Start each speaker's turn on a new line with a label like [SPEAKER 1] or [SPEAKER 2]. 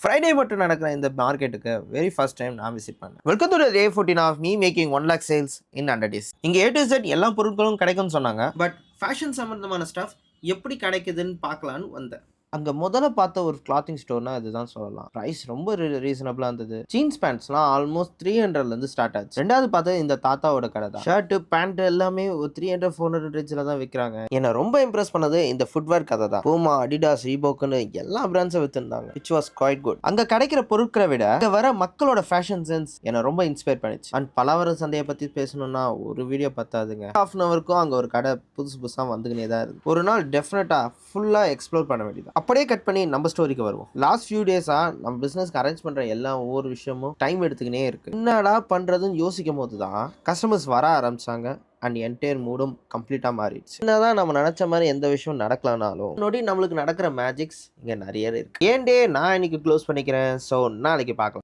[SPEAKER 1] Friday மட்டும் நடக்கிற இந்த மார்க்கெட்டுக்கு வெரி ஃபர்ஸ்ட் டைம் நான் விசிட் பண்ணேன். Welcome to day 14 of me making 1 lakh sales in 100 days. இங்கே A to Z எல்லா பொருட்களும் கிடைக்கும்னு சொன்னாங்க. பட் ஃபேஷன் சம்பந்தமான ஸ்டஃப் எப்படி கிடைக்குதுன்னு பார்க்கலான்னு வந்தேன். அங்கே முதல்ல பார்த்த ஒரு கிளாத்திங் ஸ்டோர்னா இதுதான் சொல்லலாம். ப்ரைஸ் ரொம்ப ரீசனபிளாக இருந்தது. ஜீன்ஸ் பேண்ட்ஸ்லாம் ஆல்மோஸ்ட் 300லேருந்து ஸ்டார்ட் ஆச்சு. ரெண்டாவது பார்த்தது இந்த தாத்தாவோட கடை தான். ஷர்ட்டு பேண்ட் எல்லாமே ஒரு 300-400 ரேஞ்சில் தான் விற்கிறாங்க. என்னை ரொம்ப இம்ப்ரெஸ் பண்ணது இந்த ஃபுட்வேர் கதை தான். பூமா, அடிடாஸ், ரீபோக்குன்னு எல்லா பிராண்ட்ஸும் வித்துருந்தாங்க. Which was quite good. அங்கே கிடைக்கிற பொருட்களை விட அங்கே வர மக்களோட ஃபேஷன் சென்ஸ் என்னை ரொம்ப இன்ஸ்பயர் பண்ணிச்சு. அண்ட் பலவர சந்தையை பற்றி பேசணும்னா ஒரு வீடியோ பத்தாதுங்க. ஹாஃப் அன் ஹவருக்கும் அங்கே ஒரு கடை புதுசாக வந்துக்கினே தான் இருக்கு. ஒரு நாள் டெஃபினட்டாக ஃபுல்லாக எக்ஸ்ப்ளோர் பண்ண வேண்டியது. அப்படியே கட் பண்ணி நம்ம ஸ்டோரிக்கு வருவோம். லாஸ்ட் ஃபியூ டேஸாக நம்ம பிஸ்னஸ்க்கு அரேஞ்ச் பண்ணுற எல்லா ஒவ்வொரு விஷயமும் டைம் எடுத்துக்கினே இருக்கு. என்னடா பண்ணுறதுன்னு யோசிக்கும் போது தான் கஸ்டமர்ஸ் வர ஆரம்பிச்சாங்க. அண்ட் என்டையர் மூடும் கம்ப்ளீட்டாக மாறிடுச்சு. என்னதான் நம்ம நினச்ச மாதிரி எந்த விஷயம் நடக்கலனாலும் நொடி நம்மளுக்கு நடக்கிற மேஜிக்ஸ் இங்கே நிறைய இருக்கு. ஏன்டே நான் இன்னைக்கு க்ளோஸ் பண்ணிக்கிறேன். ஸோ நாளைக்கு பார்க்கலாம்.